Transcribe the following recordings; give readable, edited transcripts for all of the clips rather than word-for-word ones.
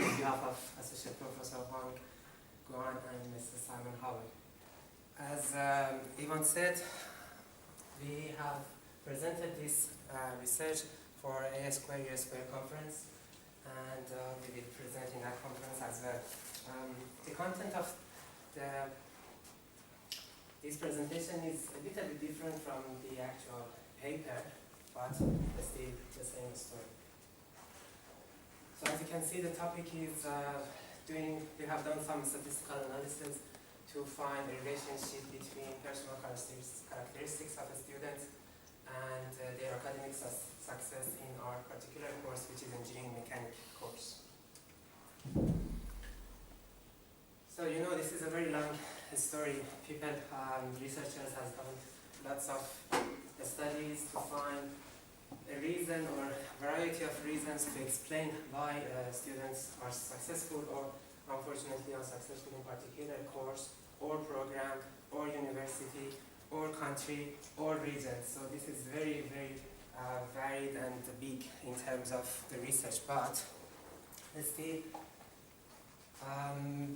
on behalf of Associate Professor Hong Guan and Mr. Simon Howard. As Ivan said, we have presented this research for A square U square conference, and we will present in that conference as well. The content of this presentation is a little bit different from the actual paper, but still the same story. So as you can see, the topic is we have done some statistical analysis to find the relationship between personal characteristics of the students and their academic success in our particular course, which is engineering mechanics course. So you know, this is a very long story. People, researchers have done lots of studies to find a reason or a variety of reasons to explain why students are successful or unfortunately unsuccessful in particular course or program or university or country or region. So this is very, very varied and big in terms of the research, but still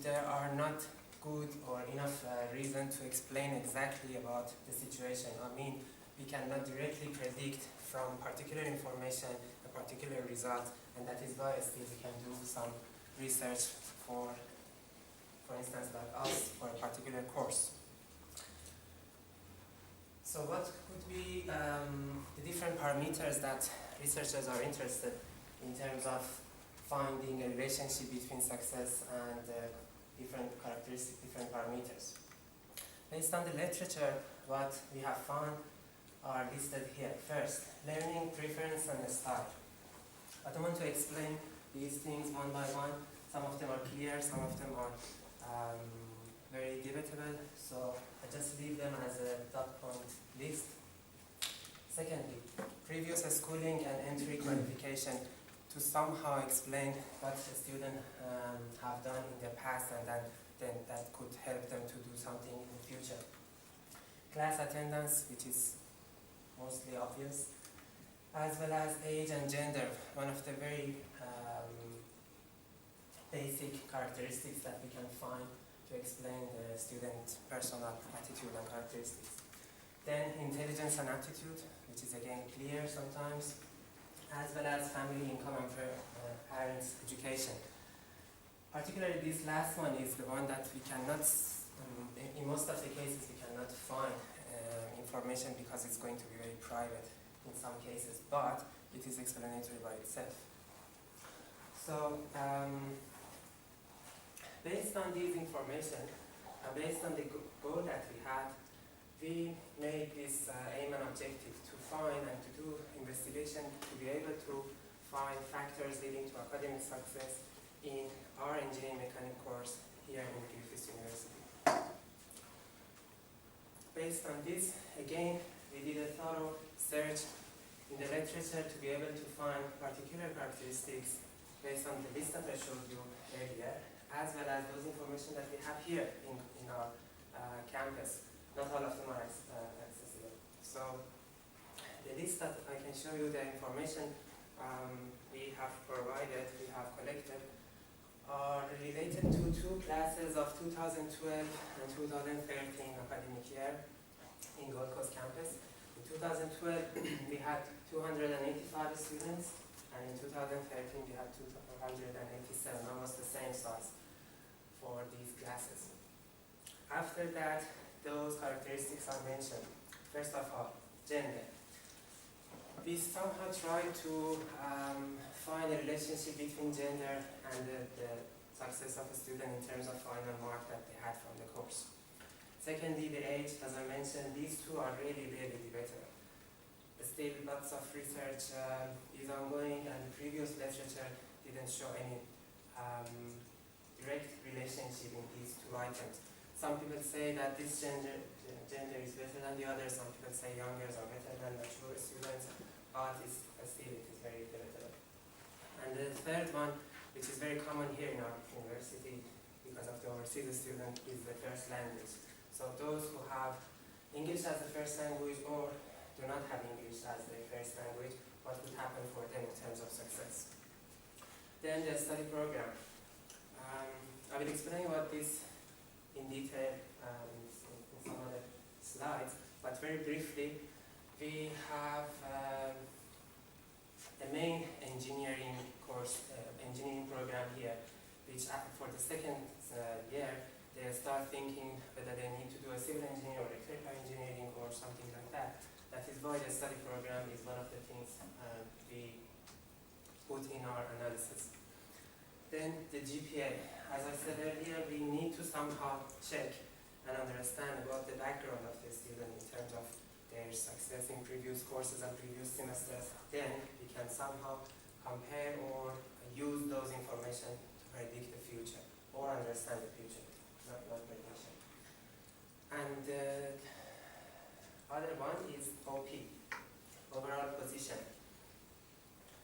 there are not good or enough reason to explain exactly about the situation. I mean, we cannot directly predict from particular information a particular result, and that is why still we can do some research for instance, like us, for a particular course. So what could be the different parameters that researchers are interested in terms of finding a relationship between success and different characteristics, different parameters? Based on the literature, what we have found are listed here. First, learning preference and style. I don't want to explain these things one by one. Some of them are clear, some of them are very debatable, so I just leave them as a dot point list. Secondly, previous schooling and entry qualification to somehow explain what a student have done in the past, and then that could help them to do something in the future. Class attendance, which is mostly obvious, as well as age and gender, one of the very basic characteristics that we can find to explain the student personal attitude and characteristics. Then intelligence and aptitude, which is again clear sometimes, as well as family income and parents' education. Particularly this last one is the one that we cannot, in most of the cases we cannot find information because it's going to be very private in some cases, but it is explanatory by itself. So based on these information, based on the goal that we had, we made this aim and objective to find and to do investigation to be able to find factors leading to academic success in our engineering mechanics course here in Griffith University. Based on this, again, we did a thorough search in the literature to be able to find particular characteristics based on the list that I showed you earlier, as well as those information that we have here in our campus. Not all of them are accessible. So the list that I can show you, the information we have provided, we have collected, are related to two classes of 2012 and 2013 academic year in Gold Coast campus. In 2012, we had 285 students, and in 2013, we had 287, almost the same size for these classes. After that, those characteristics are mentioned. First of all, gender. We somehow try to find a relationship between gender and the success of a student in terms of final mark that they had from the course. Secondly, the age, as I mentioned, these two are really, really debatable. Still, lots of research is ongoing, and the previous literature didn't show any direct relationship in these two items. Some people say that this gender is better than the other. Some people say youngers are better than mature students, but still it is very debatable. And the third one, which is very common here in our university because of the overseas student, is the first language. So those who have English as the first language or do not have English as their first language, what would happen for them in terms of success? Then the study program. I will explain about this in detail in some other slides, but very briefly, we have a main engineering course, engineering program here, which for the second year, they start thinking whether they need to do a civil engineering or electrical engineering or something like that. That is why the study program is one of the things we put in our analysis. Then the GPA. As I said earlier, we need to somehow check and understand about the background of the student in terms of their success in previous courses and previous semesters. Then we can somehow compare or use those information to predict the future or understand the future, not prediction. And the other one is OP, overall position.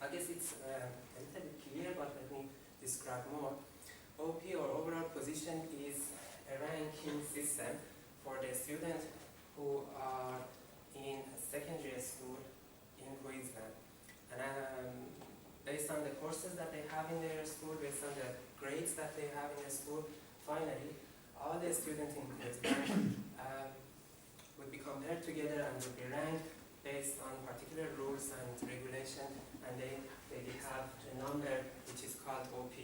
I guess it's a little bit clear, but let me describe more. OP or overall position is a ranking system for the students who are in a secondary school in Queensland. And based on the courses that they have in their school, based on the grades that they have in the school, finally, all the students in Queensland would be compared together and would be ranked based on particular rules and regulation, and they have a number which is called OP.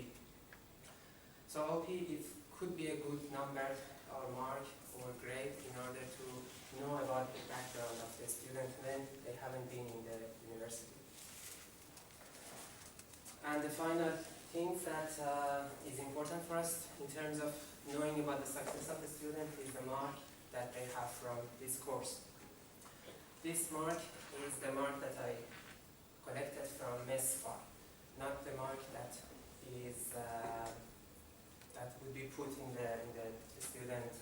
So OP could be a good number or mark or grade in order to know about the background of the student when they haven't been in the university. And the final thing that is important for us in terms of knowing about the success of the student is the mark that they have from this course. This mark is the mark that I collected from MESFA, not the mark that is that would be put in the student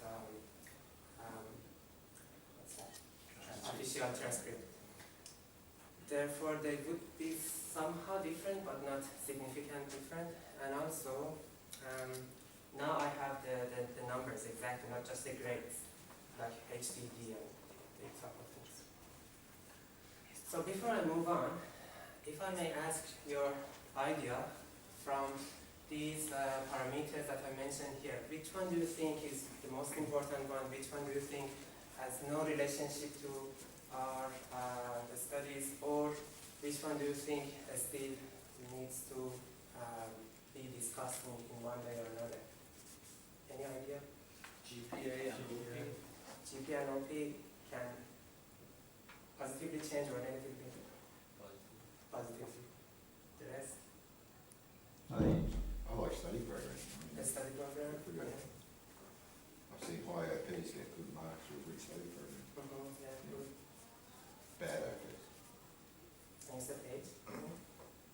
official transcript. Therefore, they would be somehow different, but not significantly different. And also, now I have the numbers exactly, not just the grades, like HDD and the type of things. So before I move on, if I may ask your idea from these parameters that I mentioned here, which one do you think is the most important one? Which one do you think has no relationship to our the studies, or which one do you think still needs to be discussed in one way or another? Any idea? GPA and OP. GPA and OP can positively change or negatively? Positively. The rest? I like study programs. The study program? Yeah. I've seen high OPs get good marks with good study programs. Yeah, good. Bad OPs. And you said age?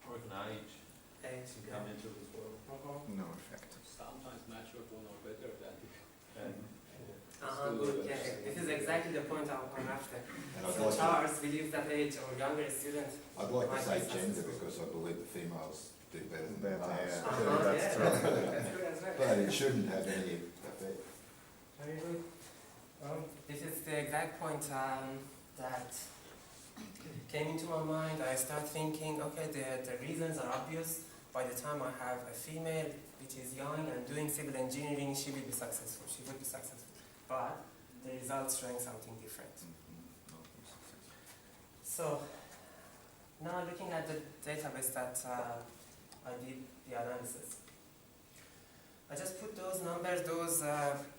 Or an age Age, to come into it as well. No effect. Sometimes natural one are better than Good. Yeah, this is exactly the point I'm after. And I'd So like Charles believes that age or younger students. I'd like to might say be gender successful. because I believe the females do better than the Better, males. yeah. That's That's true. That's good as well. But it shouldn't have any effect. Very good. This is the exact point that came into my mind. I start thinking, okay, the reasons are obvious. By the time I have a female which is young and doing civil engineering, she will be successful. She would be successful. But the results showing something different. So now looking at the database that I did the analysis. I just put those numbers, those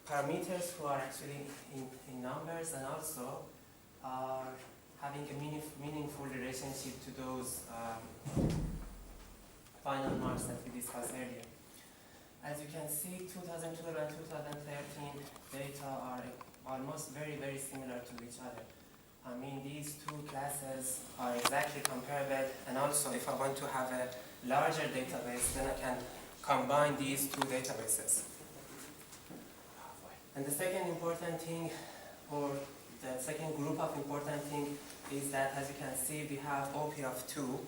parameters who are actually in numbers and also are having a meaningful relationship to those final marks that we discussed earlier. As you can see, 2012 and 2013 data are almost very, very similar to each other. I mean, these two classes are exactly comparable, and also if I want to have a larger database, then I can combine these two databases. And the second important thing, or the second group of important thing, is that as you can see, we have OP of 2,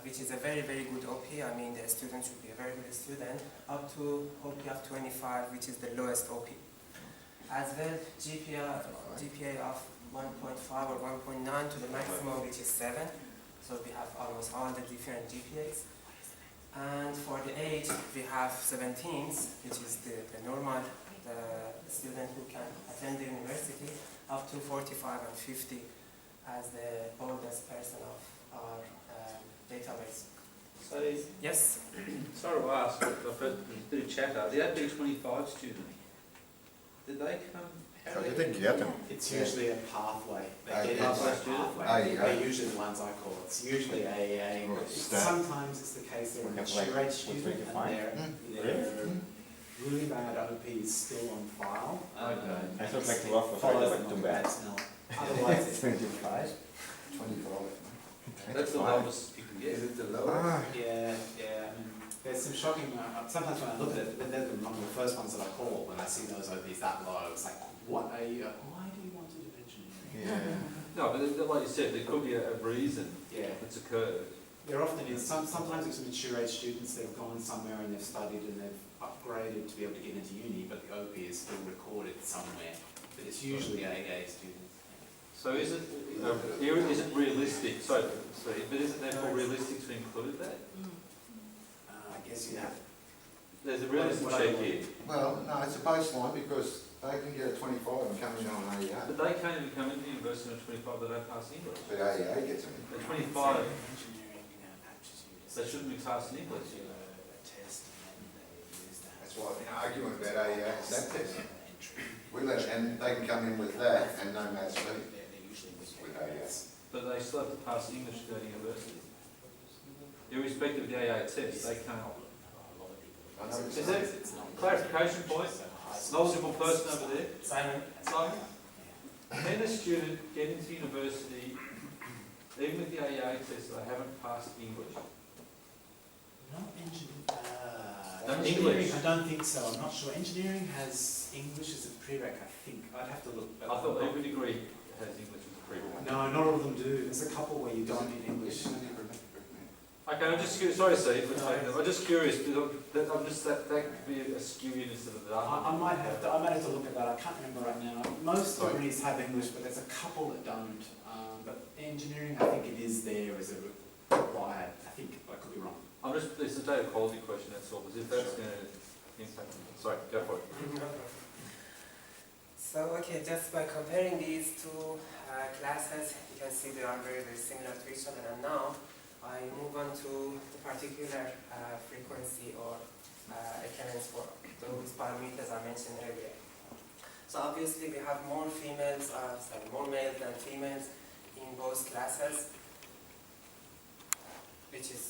which is a very, very good OP. I mean, the student should be a very good student, up to OP of 25, which is the lowest OP. As well, GPA of 1.5 or 1.9 to the maximum, which is 7. So we have almost all the different GPAs. And for the age, we have 17s, which is the normal student who can attend the university, up to 45 and 50 as the oldest person of our database. So, Yes? sorry to ask, but I've heard a bit of chatter. The AP25 student, did they come? So you didn't get them? It's usually a pathway. They Ah, get yes. into a pathway. AEA. They're usually the ones I call. It's usually AEA. Right, stat. Sometimes it's the case they're a mature age student and their really bad OP is still on file. Okay. I thought like the rough was Follows like them too on bad. personnel. Otherwise, it's 25. 25. That's the lowest you can Is get. it the lowest? I mean, there's some shocking. Sometimes when I look at it, they're among the first ones that I call when I see those OPs that low. It's like, what are you? Why do you want to do engineering? Yeah. No, but like you said, there could be a reason Yeah. that's occurred. There often is. Sometimes it's mature age students, they've gone somewhere and they've studied and they've upgraded to be able to get into uni, but the OP is still recorded somewhere. But it's usually AA students. So is it realistic, but is it therefore realistic to include that? I guess you have. There's a realistic check here, Well, no, it's a baseline because they can get a 25 and come in on AEA. but they can't even come into university on 25, they don't pass English. But AEA gets them. At 25, Engineering patches you. they shouldn't be passing English. Do a test and then they use that. That's why I've been arguing about AEA and stat test. We let, and they can come in with that and no maths B They're usually with AEA. But they still have to pass English to go to university. Irrespective of the AA test, they can't. I know it's Is not. it clarification point? Knowledgeable person over there. Simon? Simon, can a student get into university, even with the AA test, they haven't passed English? No engineering. No, Engineering, English. I don't think so. I'm not sure. Engineering has English as a prereq, I think. I'd have to look. I thought every degree has English as a prerequisite. No, not all of them do. There's a couple where you don't need English. Okay, I'm just curious, sorry Steve for taking them, I'm just curious, because that could be a skewiness of the data. I might have to look at that. I can't remember right now. Most degrees have English, but there's a couple that don't. But engineering, I think it is there as a required. I think I could be wrong. It's a data quality question, that's all, because if that's going to impact, sorry, go for it. So, okay, just by comparing these two classes, you can see they are very, very similar to each other. And now, I move on to the particular frequency or occurrence for those parameters I mentioned earlier. So obviously we have more more males than females in both classes, which is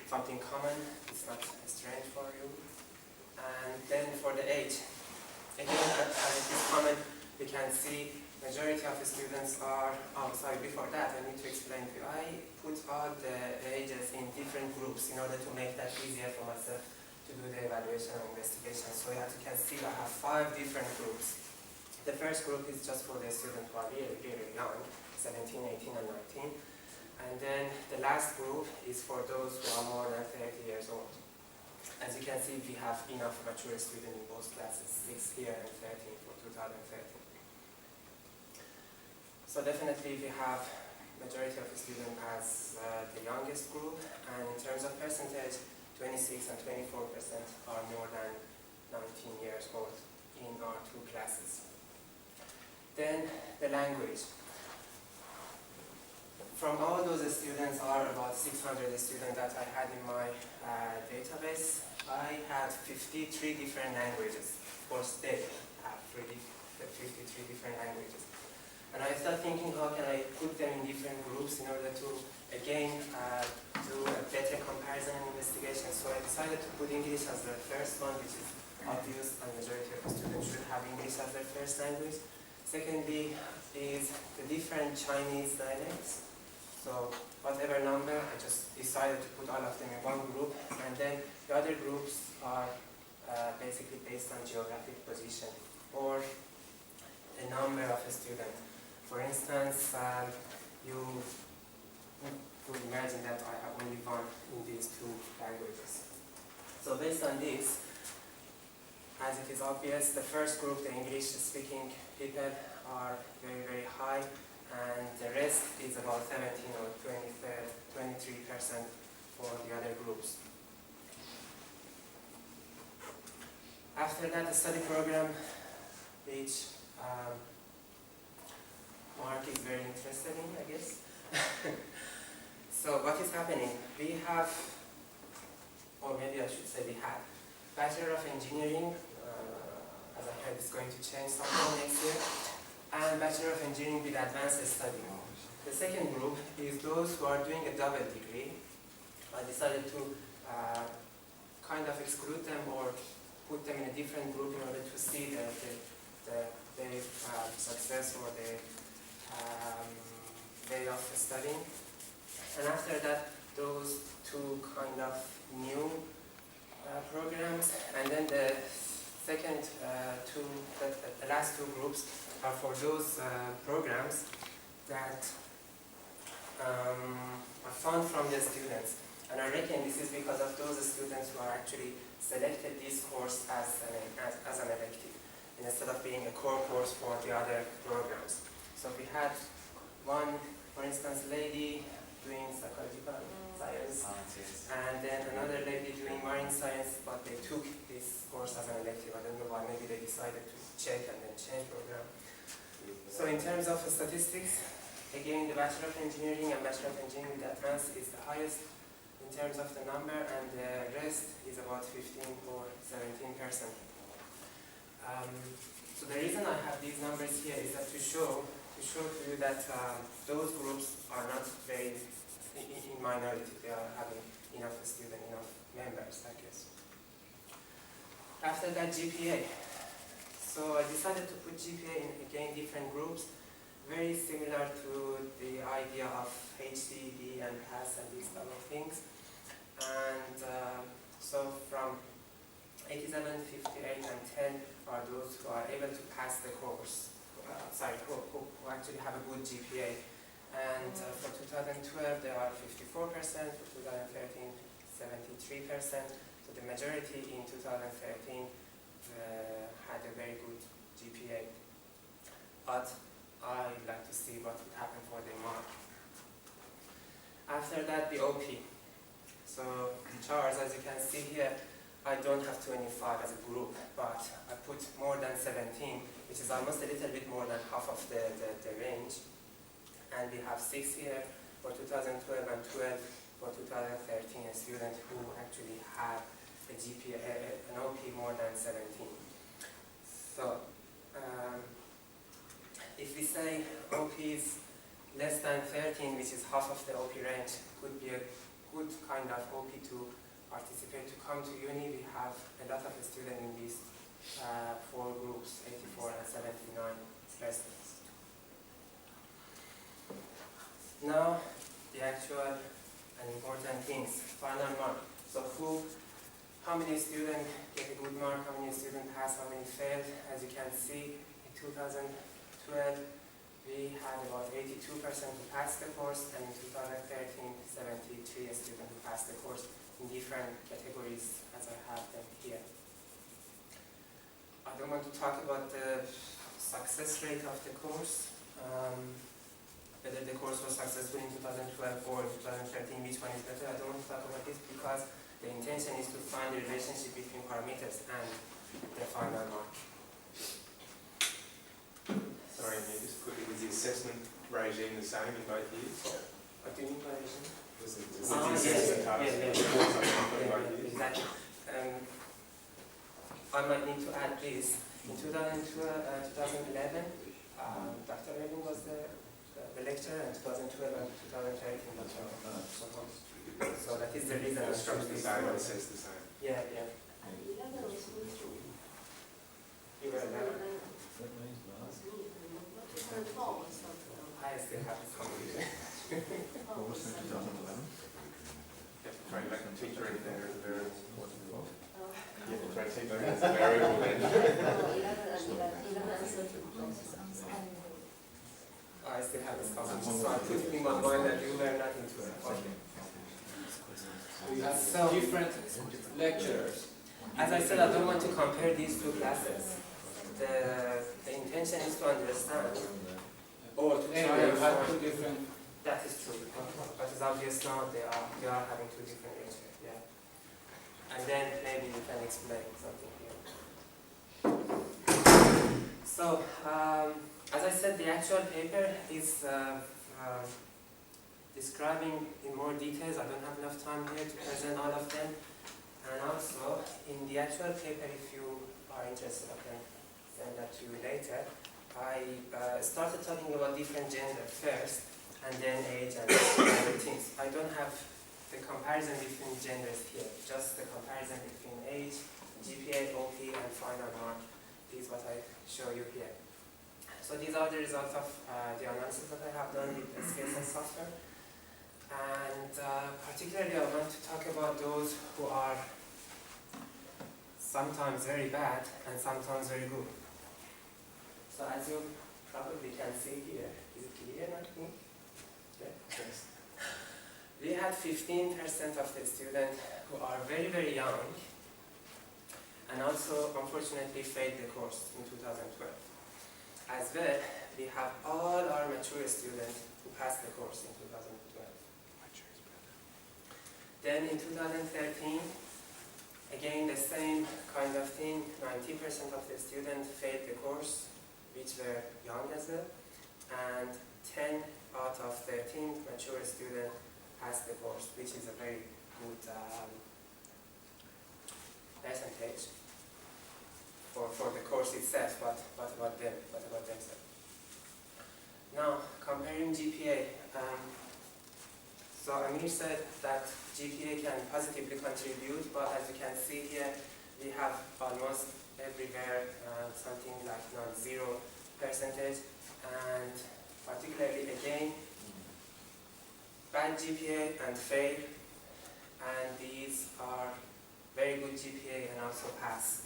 something common, it's not strange for you. And then for the age, again, as it is common, we can see majority of the students are, before that I need to explain to you. I put all the ages in different groups in order to make that easier for myself to do the evaluation and investigation. So as you can see, I have 5 different groups. The first group is just for the students who are really, really young, 17, 18, and 19. And then the last group is for those who are more than 30 years old. As you can see, we have enough mature students in both classes, 6 here and 13 for 2013. So definitely we have majority of the students as the youngest group, and in terms of percentage, 26 and 24% are more than 19 years old in our 2 classes. Then the language. From all those students are about 600 students that I had in my database, I had 53 different languages. Of course, they have 53 different languages. And I started thinking, how can I put them in different groups in order to, again, do a better comparison and investigation. So I decided to put English as the first one, which is obvious, and majority of the students should have English as their first language. Secondly is the different Chinese dialects. So whatever number, I just decided to put all of them in one group. And then the other groups are basically based on geographic position or the number of a student. For instance, you would imagine that I have only one in these 2 languages. So based on this, as it is obvious, the first group, the English-speaking people, are very, very high, and the rest is about 17 or 23% for the other groups. After that, the study program, which Mark is very interested in, I guess. So what is happening? We have, or maybe I should say we have, Bachelor of Engineering, as I heard is going to change something next year, and Bachelor of Engineering with Advanced Study. The second group is those who are doing a double degree. I decided to kind of exclude them or put them in a different group in order to see their success or their way of studying. And after that, those two kind of new programs, and then the second the last two groups are for those programs that are found from the students. And I reckon this is because of those students who are actually selected this course as an elective, instead of being a core course for the other programs. So we had one, for instance, lady doing psychological science, and then another lady doing marine science, but they took this course as an elective. I don't know why, maybe they decided to check and then change program. So in terms of statistics, again, the Bachelor of Engineering and Bachelor of Engineering with Advanced is the highest in terms of the number, and the rest is about 15 or 17%. So the reason I have these numbers here is that to show to you that those groups are not very in minority. They are having enough students, enough members, I guess. After that, GPA. So I decided to put GPA in, again, different groups, very similar to the idea of HDD and PASS and these type of things. And so from 87, 58, and 10 are those who are able to pass the course, who actually have a good GPA. And for 2012, they are 54%, for 2013, 73%. So the majority in 2013 had a very good GPA. But I'd like to see what would happen for the mark. After that, the OP. So charts, as you can see here, I don't have 25 as a group, but I put more than 17, which is almost a little bit more than half of the range. And we have 6 here for 2012 and 12 for 2013, a student who actually had a GPA, an OP more than 17. So if we say OP is less than 13, which is half of the OP range, could be a good kind of OP to participate, to come to uni. We have a lot of students in these 4 groups, 84 and 79 residents. Now, the actual and important things, final mark. So how many students get a good mark, how many students pass, how many failed? As you can see, in 2012, we had about 82% who passed the course, and in 2013, 73 students who passed the course in different categories, as I have them here. I don't want to talk about the success rate of the course, whether the course was successful in 2012 or 2013, which one is better. I don't want to talk about this because the intention is to find the relationship between parameters and the final mark. Sorry, may I just quickly, was the assessment regime the same in both years? What do you mean by regime? Was the assessment task yeah. in both years? Exactly. I might need to add this. In 2011, Dr. Redding was the lecturer, and 2012 and 2013 Dr. So that is the reason I chose The this. same, assessed the same. Yeah. You were 11. I still have this conversation. Try back and teacher in there as a variable. Yeah, try teacher as a variable then. I still have this conversation, so I put it in my mind that you were not into it. Okay. We have So- different lecturers. As I said, I don't want to compare these two classes. The intention is to understand or to try Anyway, and you have find. 2 different. That is true. But it's obvious now they are having 2 different lectures. Yeah. And then maybe you can explain something here. So, as I said, the actual paper is describing in more details. I don't have enough time here to present all of them. And also, in the actual paper, if you are interested, I can send that to you later. I started talking about different genders first, and then age and other things. I don't have the comparison between genders here, just the comparison between age, GPA, OP, and final mark. This is what I show you here. So these are the results of the analysis that I have done with the skills and software. And particularly I want to talk about those who are sometimes very bad and sometimes very good. So as you probably can see here, is it clear? Yes. We had 15% of the students who are very, very young and also unfortunately failed the course in 2012. As well, we have all our mature students who passed the course in 2012. Then in 2013, again the same kind of thing, 90% of the students failed the course, which were young as well, and 10 out of 13 mature students passed the course, which is a very good percentage for the course itself, but what about them? What about themselves? Now, comparing GPA, so Amir said that GPA can positively contribute, but as you can see here, we have almost everywhere something like non-zero percentage, and particularly again, bad GPA and fail, and these are very good GPA and also pass.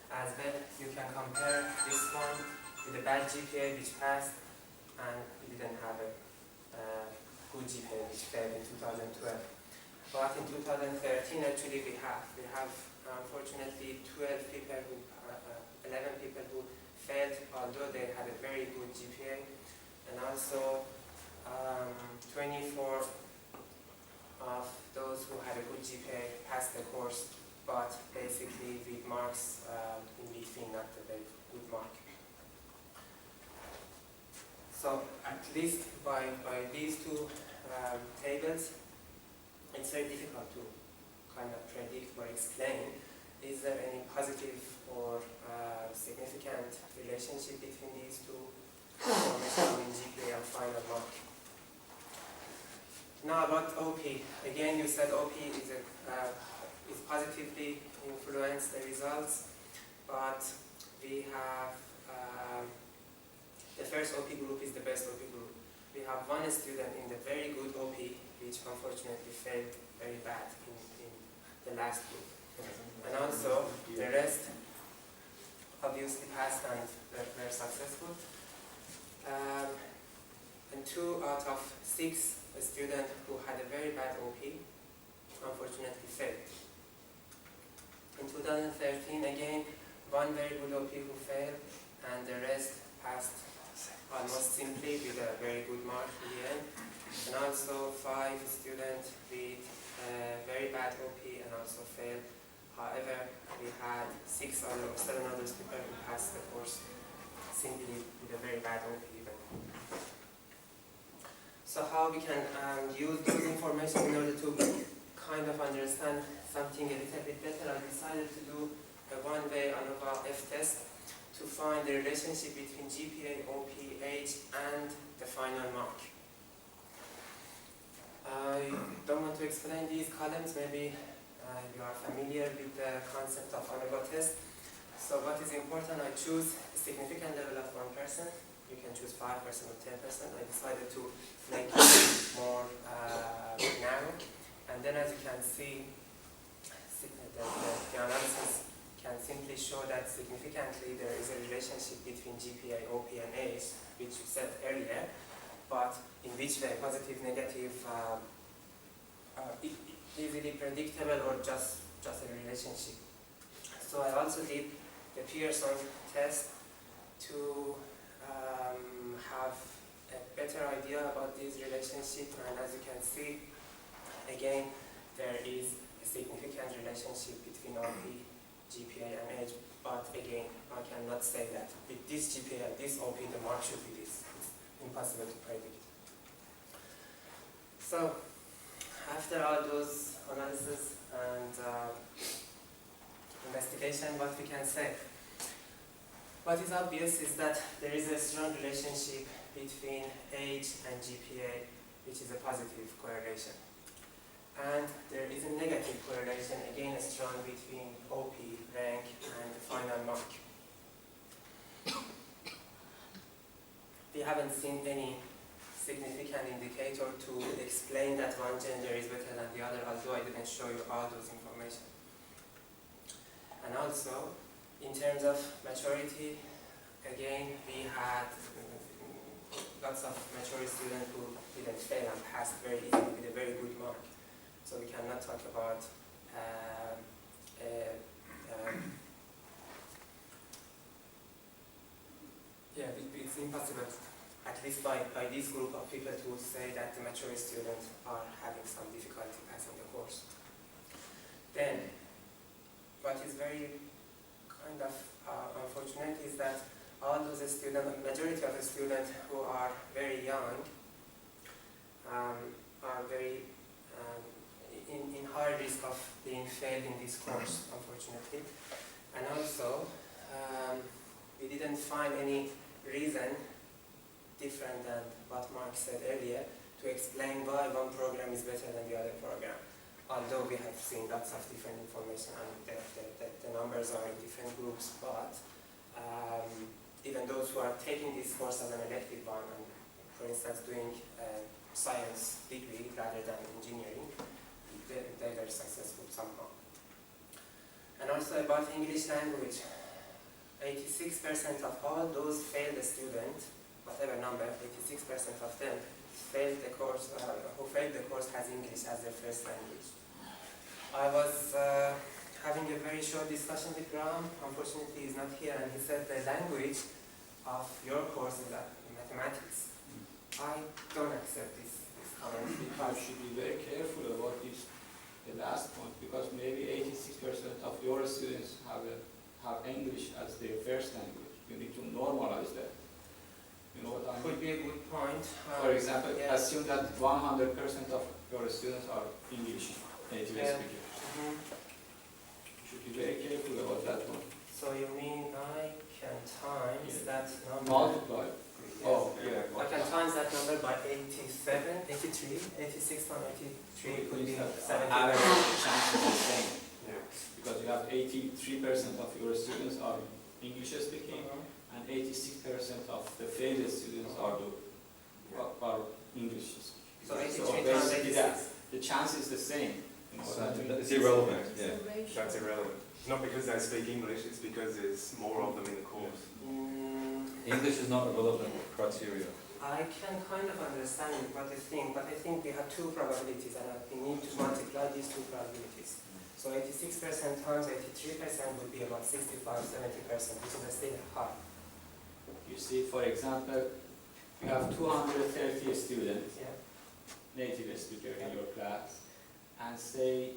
As well, you can compare this one with the bad GPA which passed, and we didn't have a good GPA which failed in 2012. But in 2013, actually, we have unfortunately 11 people who failed, although they had a very good GPA, and also 24 of those who had a good GPA passed the course, but basically with marks in between, not a very good mark. So at least by these two tables, it's very difficult to kind of predict or explain, is there any positive or significant relationship between these two information in GPA and final mark. Now about OP. Again, you said OP is positively influenced the results, but we have the first OP group is the best OP group. We have one student in the very good OP, which unfortunately failed very bad in the last group. And also, the rest obviously passed and were successful. And 2 out of 6 students who had a very bad OP unfortunately failed. In 2013, again, one very good OP who failed, and the rest passed almost simply with a very good mark in the end. And also 5 students with a very bad OP and also failed. However, we had 6 or 7 other people who passed the course simply with a very bad OP even. So how we can use those information in order to kind of understand something a little bit better, I decided to do a one-way ANOVA F test to find the relationship between GPA, OP, age, and the final mark. I don't want to explain these columns, maybe you are familiar with the concept of ANOVA test. So what is important, I choose a significant level of 1%. You can choose 5% or 10%. I decided to make it more narrow. And then as you can see, the analysis can simply show that significantly there is a relationship between GPA, OP, and age, which you said earlier, but in which way, positive, negative, easily predictable, or just a relationship. So I also did the Pearson test to have a better idea about this relationship, and as you can see, again, there is a significant relationship between OP, GPA, and age, but again, I cannot say that with this GPA and this OP, the mark should be this. It's impossible to predict. So, after all those analysis and investigation, what we can say? What is obvious is that there is a strong relationship between age and GPA, which is a positive correlation. And there is a negative correlation, again strong, between OP, rank, and the final mark. We haven't seen any significant indicator to explain that one gender is better than the other, although I didn't show you all those information. And also, in terms of maturity, again, we had lots of mature students who didn't fail and passed very easily with a very good mark. So we cannot talk about it's impossible, at least by this group of people, to say that the mature students are having some difficulty passing the course. Then, what is very kind of unfortunate is that all those students, majority of the students who are very young, are very in high risk of being failed in this course, unfortunately. And also, we didn't find any reason different than what Mark said earlier to explain why one program is better than the other program. Although we have seen lots of different information and the numbers are in different groups, but even those who are taking this course as an elective one, and for instance doing science degree rather than engineering, they were successful somehow. And also about English language, 86% of all those failed students, whatever number, 86% of them failed the course, who failed the course has English as their first language. I was having a very short discussion with Graham, unfortunately he's not here, and he said the language of your course is mathematics. I don't accept this comment You because should be very careful about this, the last point, because maybe 86% of your students have English as their first language. You need to normalize that. You know what I mean? could be a good point. For example, yeah. assume that 100% of your students are English native Yeah. speakers. Mhm. You should be very careful about that one. So you mean I can times that number? Multiply. Yes. Oh, I can times that number by 87, 83, 86 times 83 would be 70. average chance is the same. Yeah. Because you have 83% of your students are English speaking, and 86% of the failed students are English speaking. So 83 times basically 86. the chance is the same. You know what I mean? It's irrelevant, It's yeah. a ratio. That's irrelevant. It's not because they speak English, it's because there's more of them in the course. English is not a relevant criteria. I can kind of understand what you think, but I think we have two probabilities and we need to multiply these two probabilities. So 86% times 83% would be about 65-70%, which is still high. You see, for example, you have 230 students, Yeah. native speaker in your class, and say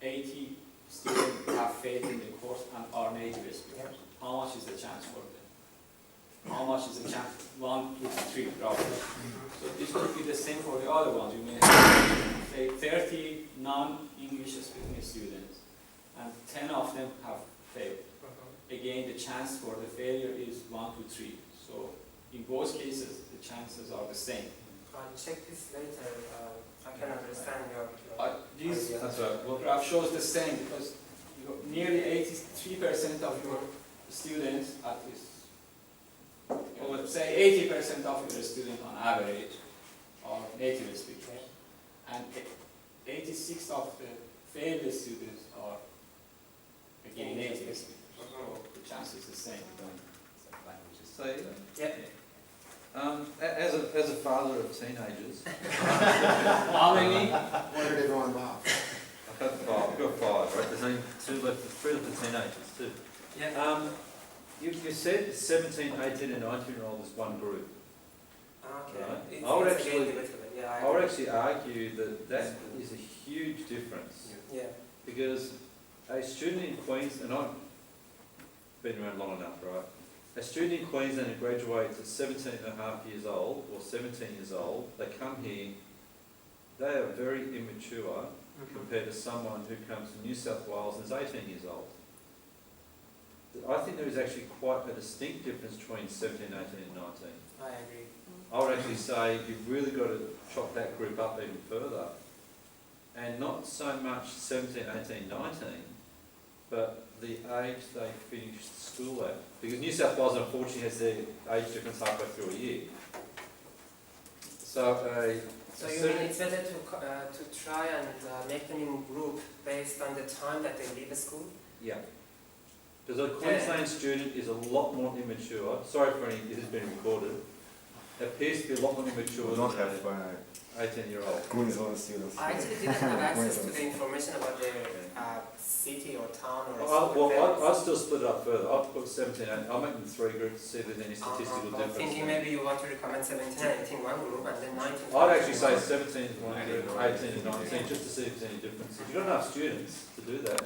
80 students have failed in the course and are native speakers. How much is the chance for them? How much is the chance? 1, 2, 3, roughly. So this would be the same for the other ones. You may have, say, 30 non-English speaking students, and 10 of them have failed. Again, the chance for the failure is 1 to 3. So in both cases, the chances are the same. I'll check this later. I can understand your This idea. That's right. well, graph shows the same because nearly 83% of your students, at least, I would say 80% of your students on average are native speakers, and 86 of the failed students are again native speakers. So the chance is the same. So, Yeah. as a father of teenagers, How many? Why did everyone laugh? I've got five, right? There's only three left for teenagers, too. Yeah. You said 17, 18 and 19-year-olds is one group. Okay. Right. It's, I would it's actually- again debatable. Yeah, I would actually argue that that is a huge difference. Yeah. Because a student in Queensland, been around long enough, right? A student in Queensland who graduates at 17.5 years old or 17 years old, they come here, they are very immature compared to someone who comes from New South Wales and is 18 years old. I think there is actually quite a distinct difference between 17, 18 and 19. I agree. I would actually say you've really got to chop that group up even further. And not so much 17, 18, 19, but the age they finished school at. Because New South Wales unfortunately has their age difference halfway through a year. So So you mean it's better to try and make them in group based on the time that they leave school? yeah. Because a Queensland student is a lot more immature. Sorry for any, this has been recorded. Appears to be a lot more immature We than don't have an 18-year-old. Queensland students. I actually didn't have access to the information about their city or town or I'll still split it up further. I'll put 17, 18. I'll make them 3 groups to see if there's any statistical I'm difference. thinking maybe you want to recommend 17 and 18 one group and then 19. I'd actually say 17 is one group, 18 and 19, just to see if there's any differences. You've got enough students to do that.